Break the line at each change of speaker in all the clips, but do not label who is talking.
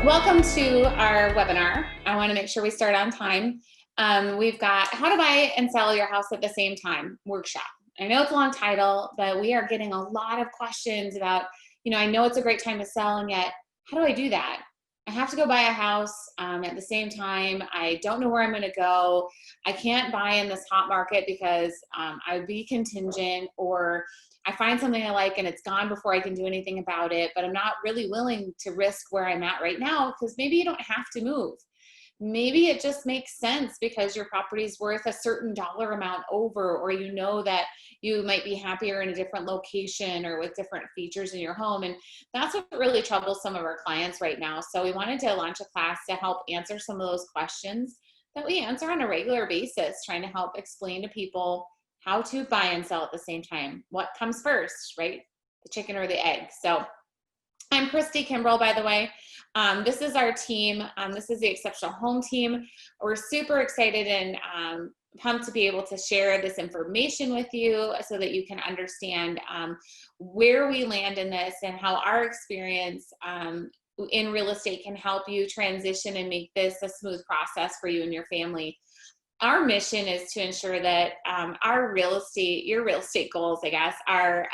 Welcome to our webinar. I want to make sure we start on time. We've got how to buy and sell your house at the same time workshop. I know it's a long title, but we are getting a lot of questions about, I know it's a great time to sell, and yet how do I do that? I have to go buy a house at the same time. I don't know where I'm going to go. I can't buy in this hot market because I would be contingent, or I find something I like and it's gone before I can do anything about it, but I'm not really willing to risk where I'm at right now because maybe you don't have to move. Maybe it just makes sense because your property is worth a certain dollar amount over, or you know that you might be happier in a different location or with different features in your home. And that's what really troubles some of our clients right now. So we wanted to launch a class to help answer some of those questions that we answer on a regular basis, trying to help explain to people how to buy and sell at the same time. What comes first, right? The chicken or the egg? So I'm Christy Kimbrell, by the way. This is our team. This is the Exceptional Home team. We're super excited and pumped to be able to share this information with you so that you can understand where we land in this and how our experience in real estate can help you transition and make this a smooth process for you and your family. Our mission is to ensure that your real estate goals, I guess, are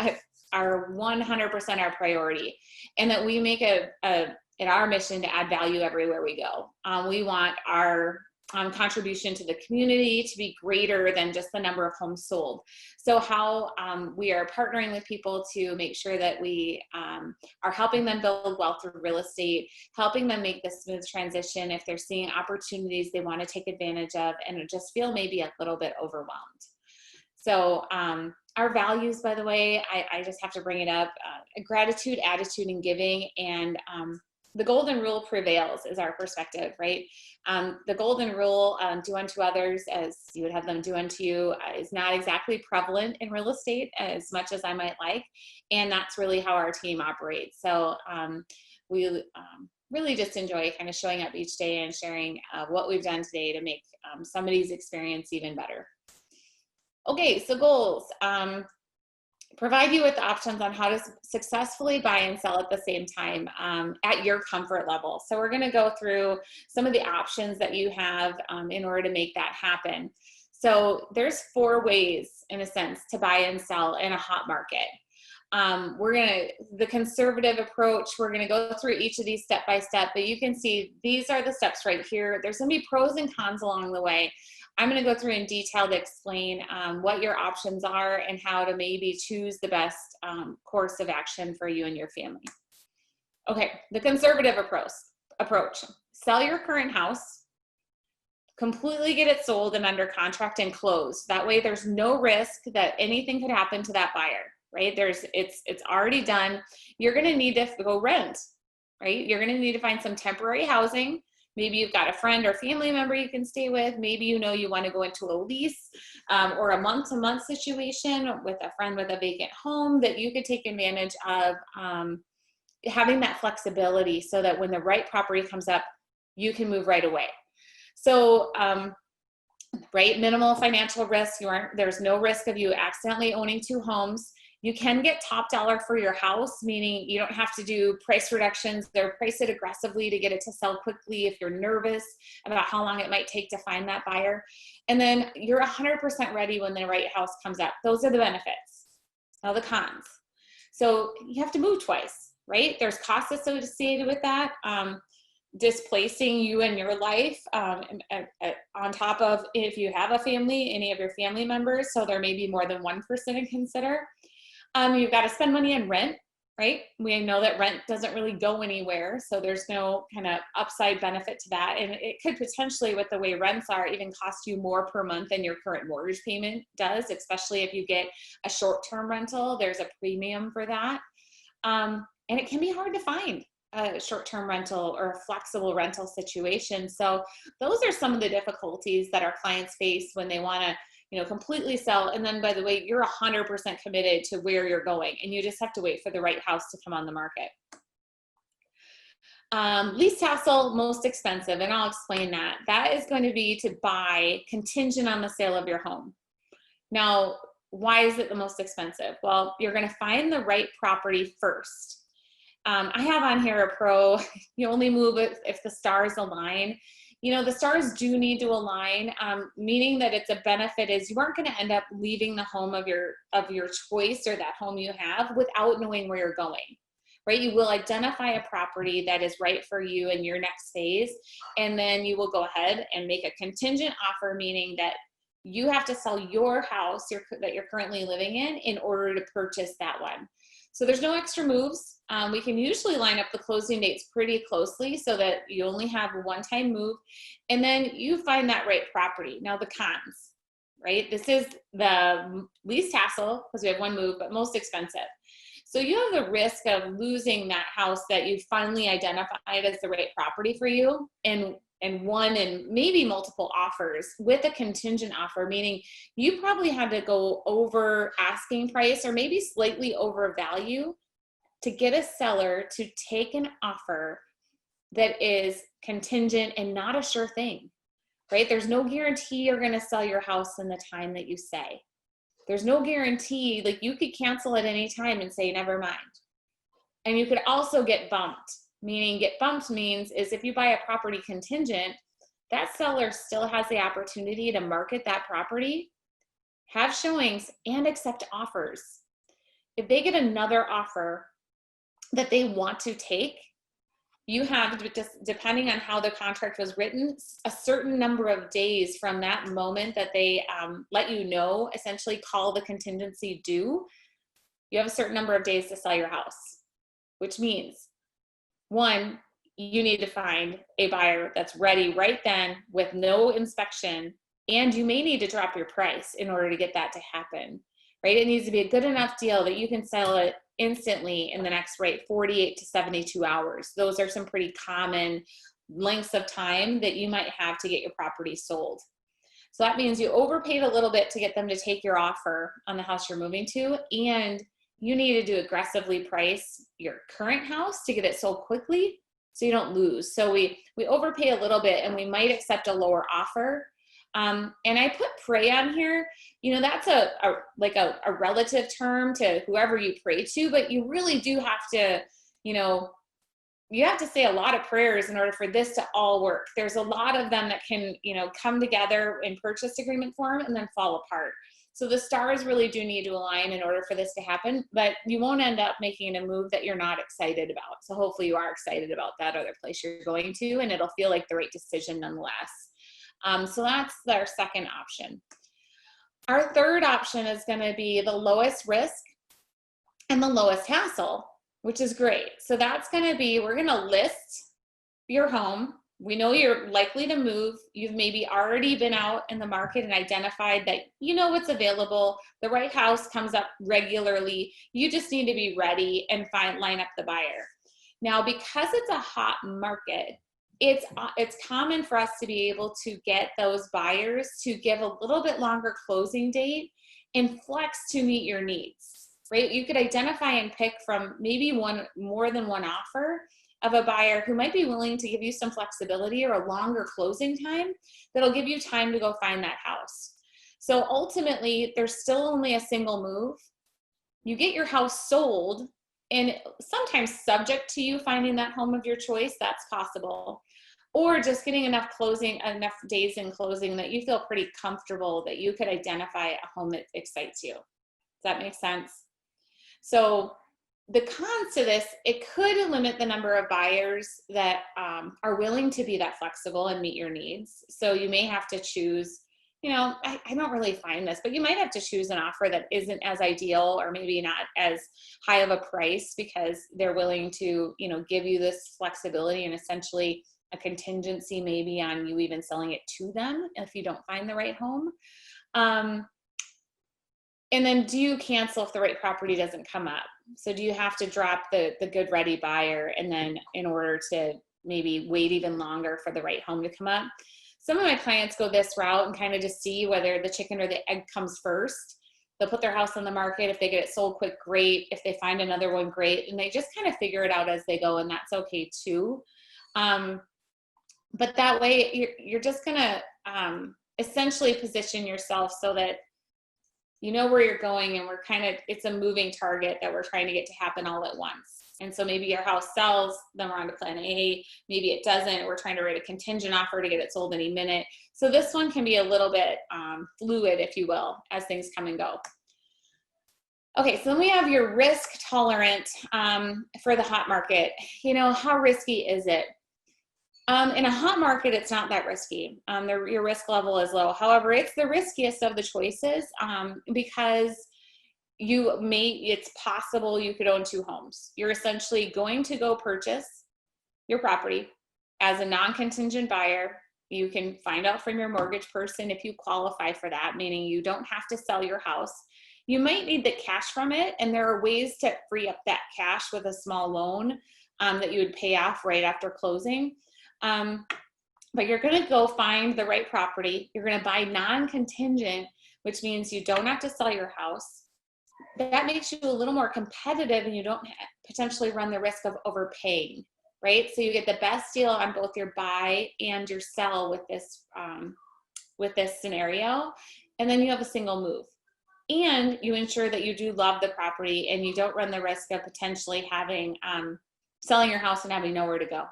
100% our priority, and that we make it our mission to add value everywhere we go. We want our contribution to the community to be greater than just the number of homes sold. So how we are partnering with people to make sure that we are helping them build wealth through real estate, helping them make this smooth transition if they're seeing opportunities they want to take advantage of and just feel maybe a little bit overwhelmed. So our values, by the way, I just have to bring it up, gratitude, attitude, and giving, and the golden rule prevails is our perspective, right? The golden rule, do unto others as you would have them do unto you, is not exactly prevalent in real estate as much as I might like, and that's really how our team operates. So we really just enjoy kind of showing up each day and sharing what we've done today to make somebody's experience even better. Okay, so goals. Provide you with options on how to successfully buy and sell at the same time at your comfort level. So we're going to go through some of the options that you have in order to make that happen. So there's 4 ways, in a sense, to buy and sell in a hot market. The conservative approach, we're going to go through each of these step by step, but you can see these are the steps right here. There's going to be pros and cons along the way. I'm going to go through in detail to explain what your options are and how to maybe choose the best course of action for you and your family. Okay, the conservative approach. Sell your current house, completely get it sold and under contract and closed. That way there's no risk that anything could happen to that buyer, right? It's already done. You're going to need to go rent, right? You're going to need to find some temporary housing. Maybe you've got a friend or family member you can stay with. Maybe you want to go into a lease or a month-to-month situation with a friend with a vacant home that you could take advantage of having that flexibility so that when the right property comes up, you can move right away. So, right, minimal financial risk. There's no risk of you accidentally owning 2 homes. You can get top dollar for your house, meaning you don't have to do price reductions. They're price it aggressively to get it to sell quickly if you're nervous about how long it might take to find that buyer. And then you're 100% ready when the right house comes up. Those are the benefits. Now the cons. So you have to move twice, right? There's costs associated with that. Displacing you and your life on top of, if you have a family, any of your family members. So there may be more than one person to consider. You've got to spend money on rent, right? We know that rent doesn't really go anywhere, so there's no kind of upside benefit to that. And it could potentially, with the way rents are, even cost you more per month than your current mortgage payment does, especially if you get a short-term rental. There's a premium for that. And it can be hard to find a short-term rental or a flexible rental situation. So those are some of the difficulties that our clients face when they want to completely sell. And then, by the way, you're 100% committed to where you're going, and you just have to wait for the right house to come on the market. Least hassle, most expensive, and I'll explain that. That is going to be to buy contingent on the sale of your home. Now, why is it the most expensive? Well, you're going to find the right property first. I have on here a pro, you only move if the stars align. The stars do need to align, meaning that it's a benefit is you aren't going to end up leaving the home of your choice or that home you have without knowing where you're going, right? You will identify a property that is right for you in your next phase, and then you will go ahead and make a contingent offer, meaning that you have to sell your house that you're currently living in order to purchase that one. So there's no extra moves. We can usually line up the closing dates pretty closely so that you only have a one-time move, and then you find that right property. Now the cons, right? This is the least hassle because we have one move, but most expensive. So you have the risk of losing that house that you finally identified as the right property for you and one and maybe multiple offers with a contingent offer, meaning you probably had to go over asking price or maybe slightly over value to get a seller to take an offer that is contingent and not a sure thing, right? There's no guarantee you're going to sell your house in the time that you say. There's no guarantee, like you could cancel at any time and say, never mind. And you could also get bumped, meaning get bumped means is if you buy a property contingent, that seller still has the opportunity to market that property, have showings, and accept offers. If they get another offer that they want to take, you have, just depending on how the contract was written, a certain number of days from that moment that they let you know, essentially call the contingency due. You have a certain number of days to sell your house, which means, one, you need to find a buyer that's ready right then with no inspection, and you may need to drop your price in order to get that to happen, right? It needs to be a good enough deal that you can sell it instantly in the next 48 to 72 hours. Those are some pretty common lengths of time that you might have to get your property sold. So that means you overpaid a little bit to get them to take your offer on the house you're moving to, and you needed to aggressively price your current house to get it sold quickly so you don't lose. So we overpay a little bit and we might accept a lower offer. And I put pray on here, that's a relative term to whoever you pray to, but you really do have to, you have to say a lot of prayers in order for this to all work. There's a lot of them that can, come together in purchase agreement form and then fall apart. So the stars really do need to align in order for this to happen, but you won't end up making a move that you're not excited about. So hopefully you are excited about that other place you're going to, and it'll feel like the right decision nonetheless. So that's our second option. Our third option is going to be the lowest risk and the lowest hassle, which is great. So that's going to be, we're going to list your home. We know you're likely to move. You've maybe already been out in the market and identified that you know what's available. The right house comes up regularly. You just need to be ready and line up the buyer. Now, because it's a hot market, it's common for us to be able to get those buyers to give a little bit longer closing date and flex to meet your needs, right? You could identify and pick from maybe more than one offer of a buyer who might be willing to give you some flexibility or a longer closing time that'll give you time to go find that house. So ultimately, there's still only a single move. You get your house sold, and sometimes subject to you finding that home of your choice, that's possible. Or just getting enough days in closing that you feel pretty comfortable that you could identify a home that excites you. Does that make sense? So the cons to this, it could limit the number of buyers that are willing to be that flexible and meet your needs. So you may have to choose, I don't really find this, but you might have to choose an offer that isn't as ideal or maybe not as high of a price because they're willing to, give you this flexibility and essentially a contingency maybe on you even selling it to them if you don't find the right home. And then do you cancel if the right property doesn't come up? So do you have to drop the good ready buyer and then in order to maybe wait even longer for the right home to come up? Some of my clients go this route and kind of just see whether the chicken or the egg comes first. They'll put their house on the market. If they get it sold quick, great. If they find another one, great. And they just kind of figure it out as they go, and that's okay too. But that way you're just going to essentially position yourself so that you know where you're going, and it's a moving target that we're trying to get to happen all at once. And so maybe your house sells, then we're on to plan A. Maybe it doesn't. We're trying to write a contingent offer to get it sold any minute. So this one can be a little bit fluid, if you will, as things come and go. Okay, so then we have your risk tolerant for the hot market. You know, how risky is it? In a hot market, it's not that risky. Your risk level is low. However, it's the riskiest of the choices because it's possible you could own 2 homes. You're essentially going to go purchase your property as a non-contingent buyer. You can find out from your mortgage person if you qualify for that, meaning you don't have to sell your house. You might need the cash from it, and there are ways to free up that cash with a small loan that you would pay off right after closing. But you're going to go find the right property. You're going to buy non-contingent, which means you don't have to sell your house. That makes you a little more competitive, and you don't potentially run the risk of overpaying, right? So you get the best deal on both your buy and your sell with this scenario, and then you have a single move. And you ensure that you do love the property, and you don't run the risk of potentially having selling your house and having nowhere to go.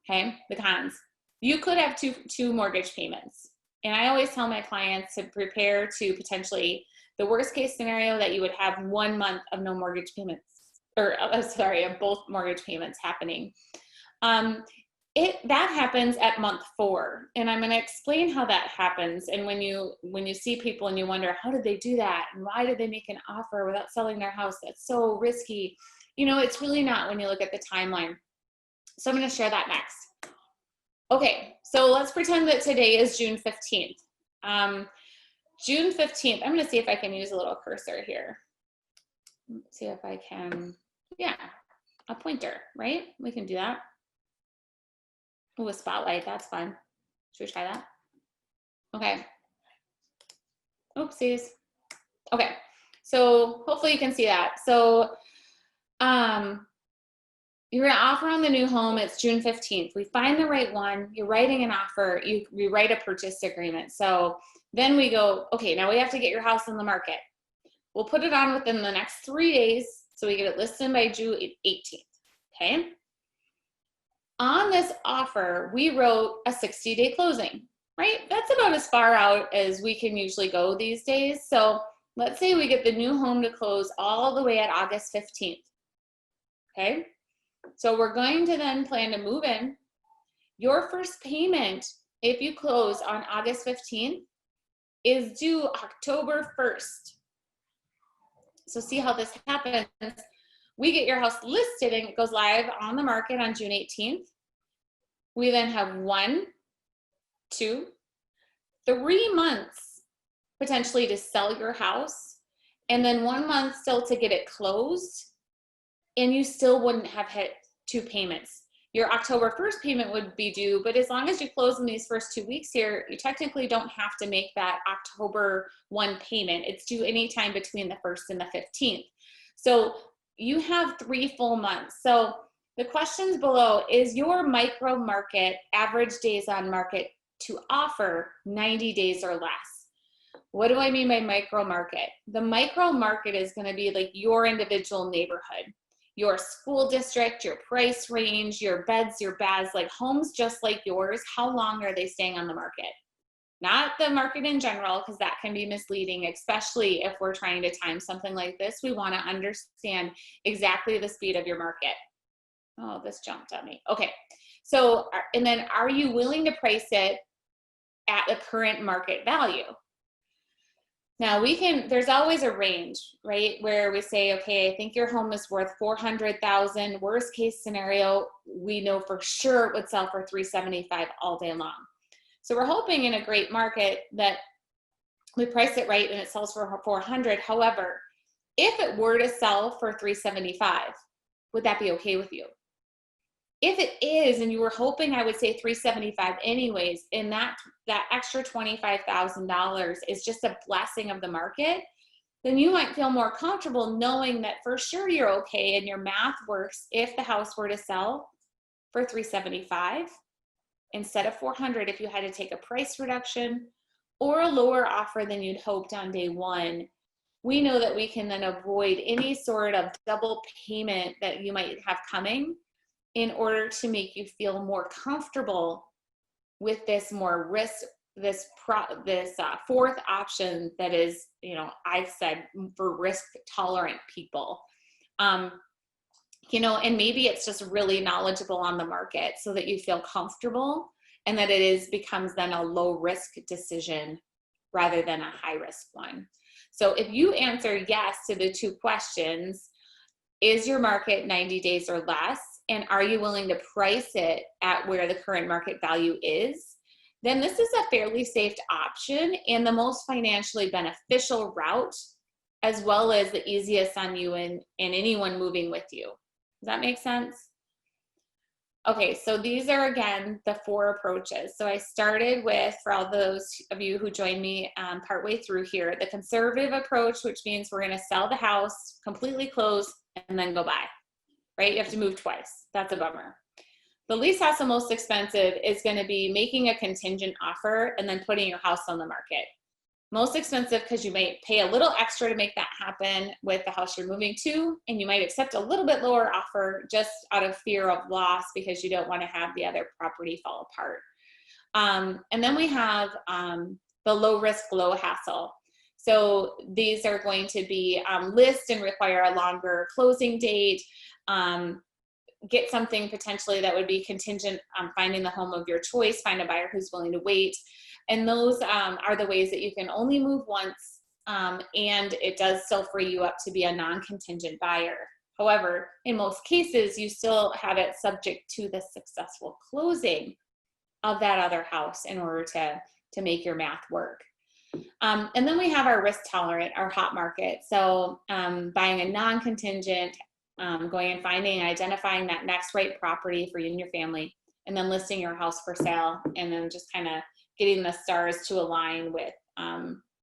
Okay, the cons. You could have two mortgage payments. And I always tell my clients to prepare to potentially, the worst case scenario, that you would have 1 month of no mortgage payments, or of both mortgage payments happening. That happens at month 4, and I'm going to explain how that happens. And when you see people and you wonder, how did they do that, and why did they make an offer without selling their house? That's so risky. You know, it's really not when you look at the timeline. So I'm going to share that next. Okay, so let's pretend that today is June 15th. June 15th, I'm going to see if I can use a little cursor here. Let's see if I can, yeah, a pointer, right? We can do that. Ooh, a spotlight, that's fun. Should we try that? Okay. Oopsies. Okay, so hopefully you can see that. So you're gonna offer on the new home. It's June 15th. We find the right one. You're writing an offer. We write a purchase agreement. So then we go, okay, now we have to get your house on the market. We'll put it on within the next 3 days, so we get it listed by June 18th, okay? On this offer, we wrote a 60-day closing, right? That's about as far out as we can usually go these days. So let's say we get the new home to close all the way at August 15th, okay? So we're going to then plan to move in. Your first payment, if you close on August 15th, is due October 1st. So see how this happens. We get your house listed and it goes live on the market on June 18th. We then have 1, 2, 3 months potentially to sell your house, and then 1 month still to get it closed, and you still wouldn't have hit 2 payments. Your October 1st payment would be due, but as long as you close in these first 2 weeks here, you technically don't have to make that October 1 payment. It's due anytime between the 1st and the 15th. So you have 3 full months. So the questions below, is your micro market average days on market to offer 90 days or less? What do I mean by micro market? The micro market is going to be like your individual neighborhood, your school district, your price range, your beds, your baths, like homes just like yours. How long are they staying on the market? Not the market in general, because that can be misleading, especially if we're trying to time something like this. We want to understand exactly the speed of your market. Oh, this jumped on me. Okay, so, and then are you willing to price it at the current market value? Now there's always a range, right? Where we say, okay, I think your home is worth $400,000. Worst case scenario, we know for sure it would sell for $375 all day long. So we're hoping in a great market that we price it right and it sells for $400. However, if it were to sell for $375, would that be okay with you? If it is, and you were hoping I would say $375 anyways, and that extra $25,000 is just a blessing of the market, then you might feel more comfortable knowing that for sure you're okay and your math works if the house were to sell for $375 instead of $400 if you had to take a price reduction or a lower offer than you'd hoped on day 1 we know that we can then avoid any sort of double payment that you might have coming in order to make you feel more comfortable with this more risk, this fourth option that is, I've said for risk tolerant people. And maybe it's just really knowledgeable on the market so that you feel comfortable and that it becomes then a low risk decision rather than a high risk one. So if you answer yes to the two questions, is your market 90 days or less? And are you willing to price it at where the current market value is? Then this is a fairly safe option and the most financially beneficial route, as well as the easiest on you and anyone moving with you. Does that make sense? Okay, so these are, again, the 4 approaches. So I started with, for all those of you who joined me partway through here, the conservative approach, which means we're going to sell the house, completely close, and then go buy, right? You have to move twice. That's a bummer. The least hassle, most expensive is going to be making a contingent offer and then putting your house on the market. Most expensive because you might pay a little extra to make that happen with the house you're moving to, and you might accept a little bit lower offer just out of fear of loss because you don't want to have the other property fall apart. And then we have the low risk, low hassle. So these are going to be list and require a longer closing date, get something potentially that would be contingent on finding the home of your choice, find a buyer who's willing to wait. And those are the ways that you can only move once, and it does still free you up to be a non-contingent buyer. However, in most cases, you still have it subject to the successful closing of that other house in order to make your math work. And then we have our risk tolerant, our hot market. So buying a non-contingent, going and finding and identifying that next right property for you and your family, and then listing your house for sale, and then just kind of getting the stars to align with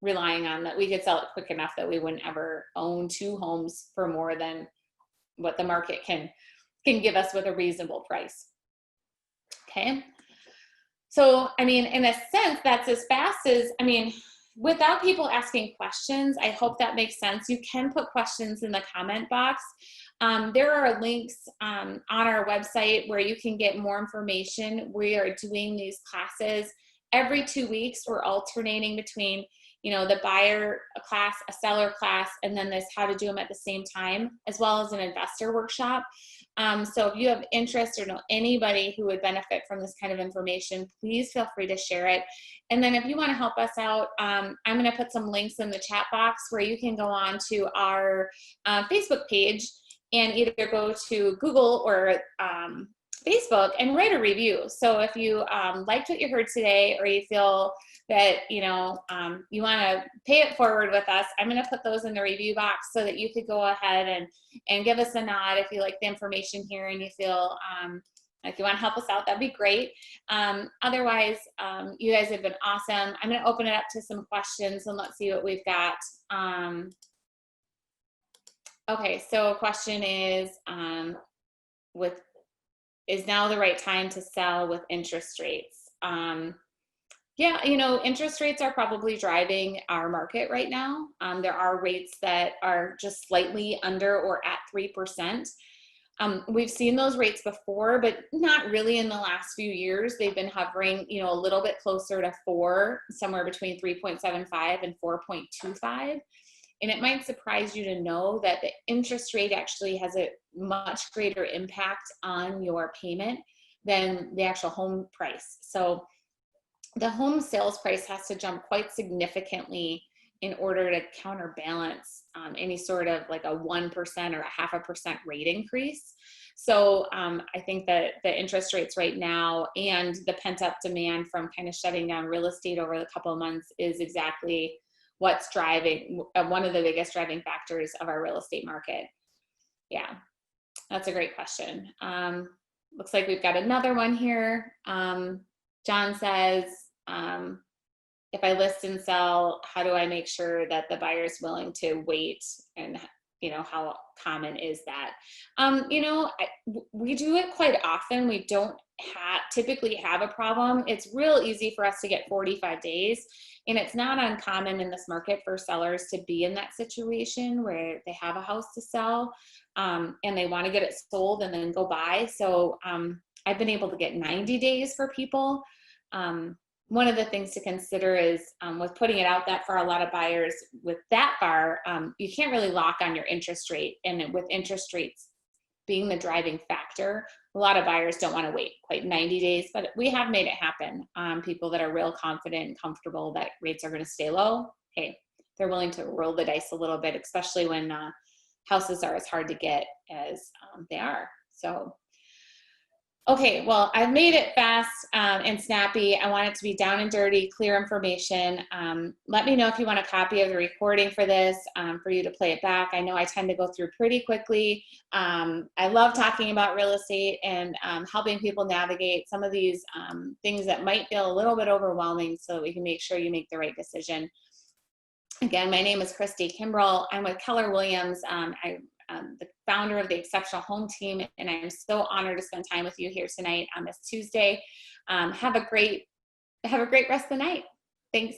relying on that we could sell it quick enough that we wouldn't ever own 2 homes for more than what the market can give us with a reasonable price. Okay. So, I mean, in a sense, that's as fast as, without people asking questions, I hope that makes sense. You can put questions in the comment box. There are links on our website where you can get more information. We are doing these classes every 2 weeks. We're alternating between, the buyer class, a seller class, and then this how to do them at the same time, as well as an investor workshop. So if you have interest or know anybody who would benefit from this kind of information, please feel free to share it. And then if you want to help us out, I'm going to put some links in the chat box where you can go on to our Facebook page and either go to Google or Facebook and write a review. So if you liked what you heard today, or you feel that you want to pay it forward with us, I'm going to put those in the review box so that you could go ahead and give us a nod if you like the information here and you feel like you want to help us out. That'd be great. Otherwise, you guys have been awesome. I'm going to open it up to some questions and let's see what we've got. Okay, so a question is, is now the right time to sell with interest rates? Yeah, interest rates are probably driving our market right now. There are rates that are just slightly under or at 3%. We've seen those rates before, but not really in the last few years. They've been hovering, a little bit closer to 4, somewhere between 3.75 and 4.25. And it might surprise you to know that the interest rate actually has a much greater impact on your payment than the actual home price. So the home sales price has to jump quite significantly in order to counterbalance any sort of like a 1% or a 0.5% rate increase. So I think that the interest rates right now and the pent up demand from kind of shutting down real estate over the couple of months is exactly what's driving, one of the biggest driving factors of our real estate market. Yeah, that's a great question. Looks like we've got another one here. John says, if I list and sell, how do I make sure that the buyer is willing to wait, and how common is that? We do it quite often. We don't typically have a problem, it's real easy for us to get 45 days. And it's not uncommon in this market for sellers to be in that situation where they have a house to sell, and they want to get it sold and then go buy. So I've been able to get 90 days for people. One of the things to consider is with putting it out that far, a lot of buyers with that far, you can't really lock on your interest rate. And with interest rates being the driving factor, a lot of buyers don't want to wait quite 90 days, but we have made it happen. People that are real confident and comfortable that rates are going to stay low, hey, they're willing to roll the dice a little bit, especially when houses are as hard to get as they are. So, okay, well, I've made it fast and snappy. I want it to be down and dirty, clear information. Let me know if you want a copy of the recording for this, for you to play it back. I know I tend to go through pretty quickly. I love talking about real estate and helping people navigate some of these things that might feel a little bit overwhelming so that we can make sure you make the right decision. Again, my name is Christy Kimbrell. I'm with Keller Williams. I'm the founder of the Exceptional Home Team, and I'm so honored to spend time with you here tonight on this Tuesday. Have a great rest of the night. Thanks.